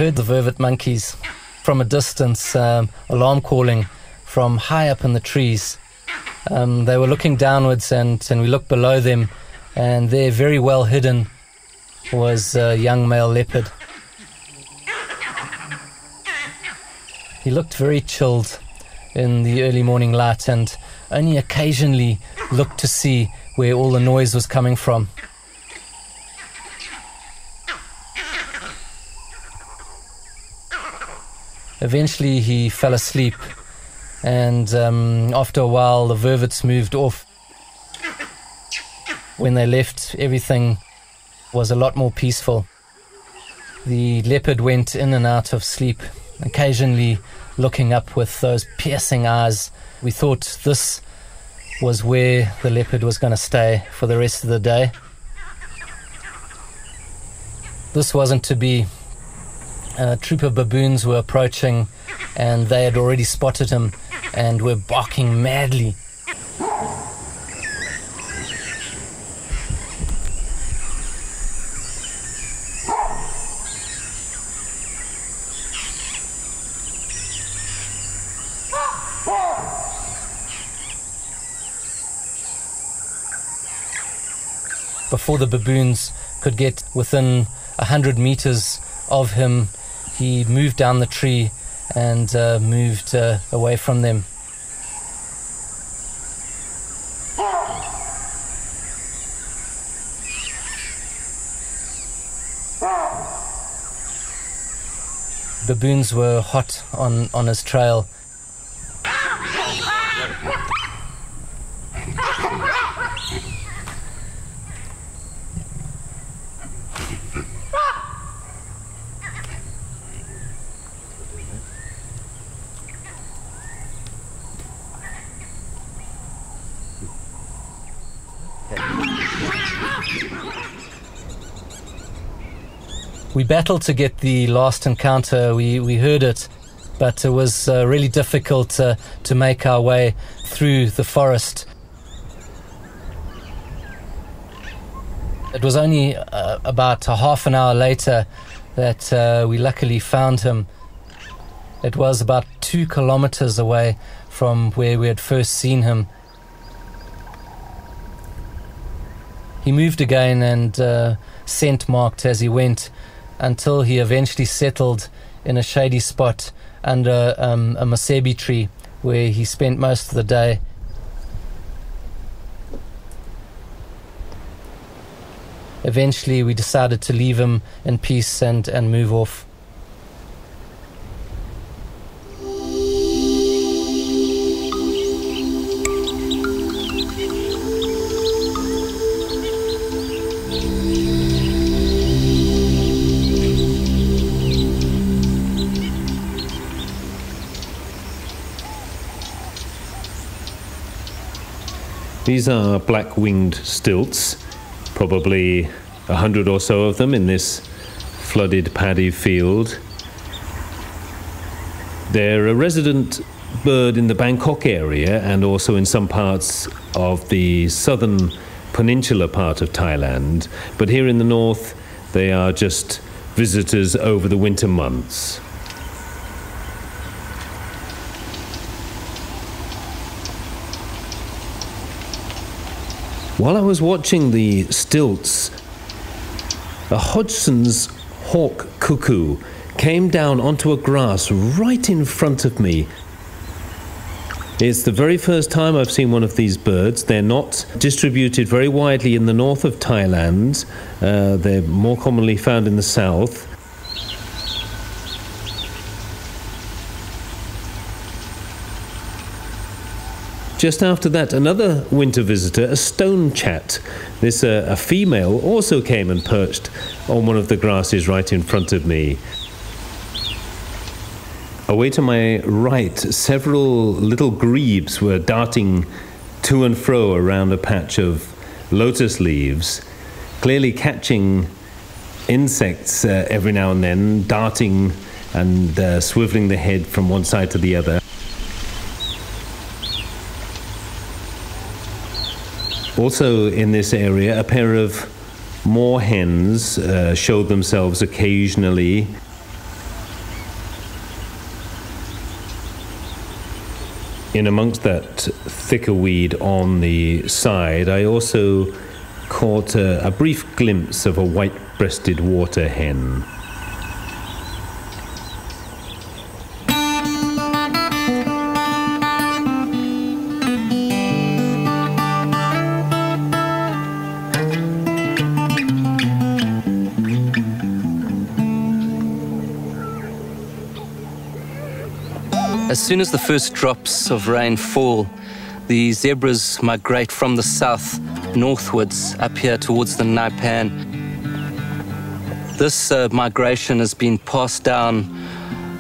heard the vervet monkeys from a distance, alarm calling from high up in the trees. They were looking downwards, and we looked below them, and there, very well hidden, was a young male leopard. He looked very chilled in the early morning light, and only occasionally looked to see where all the noise was coming from. Eventually he fell asleep, and after a while the vervets moved off. When they left, everything was a lot more peaceful. The leopard went in and out of sleep, occasionally looking up with those piercing eyes. We thought this was where the leopard was going to stay for the rest of the day. This wasn't to be. A troop of baboons were approaching, and they had already spotted him and were barking madly. Before the baboons could get within 100 meters of him, he moved down the tree and moved away from them. Baboons were hot on his trail. We battled to get the last encounter. We heard it, but it was really difficult to make our way through the forest. It was only about a half an hour later that we luckily found him. It was about 2 kilometers away from where we had first seen him. He moved again and scent marked as he went, until he eventually settled in a shady spot under a masebi tree, where he spent most of the day. Eventually we decided to leave him in peace and move off. These are black-winged stilts, probably 100 or so of them in this flooded paddy field. They're a resident bird in the Bangkok area and also in some parts of the southern peninsular part of Thailand, but here in the north they are just visitors over the winter months. While I was watching the stilts, a Hodgson's hawk cuckoo came down onto a grass right in front of me. It's the very first time I've seen one of these birds. They're not distributed very widely in the north of Thailand. They're more commonly found in the south. Just after that, another winter visitor, a stone chat. This a female, also came and perched on one of the grasses right in front of me. Away to my right, several little grebes were darting to and fro around a patch of lotus leaves, clearly catching insects every now and then, darting and swiveling the head from one side to the other. Also in this area, a pair of moorhens showed themselves occasionally. in amongst that thicker weed on the side, I also caught a brief glimpse of a white-breasted water hen. As soon as the first drops of rain fall, the zebras migrate from the south northwards up here towards the Nxai. This migration has been passed down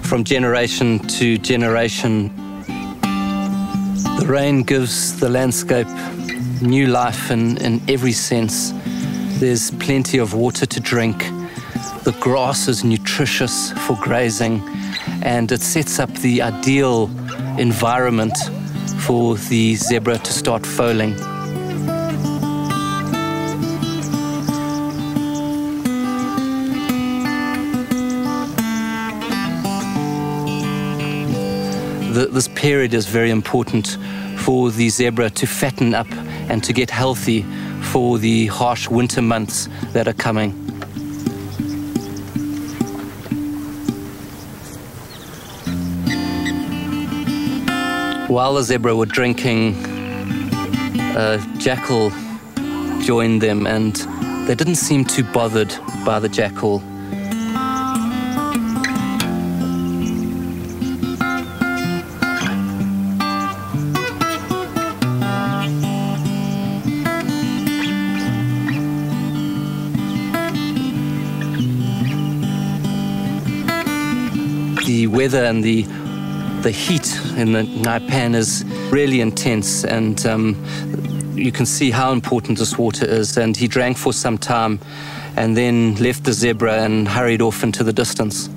from generation to generation. The rain gives the landscape new life in every sense. There's plenty of water to drink. The grass is nutritious for grazing, and it sets up the ideal environment for the zebra to start foaling. This period is very important for the zebra to fatten up and to get healthy for the harsh winter months that are coming. While the zebra were drinking, a jackal joined them, and they didn't seem too bothered by the jackal. The weather and the heat in the Nxai is really intense, and you can see how important this water is. And he drank for some time and then left the zebra and hurried off into the distance.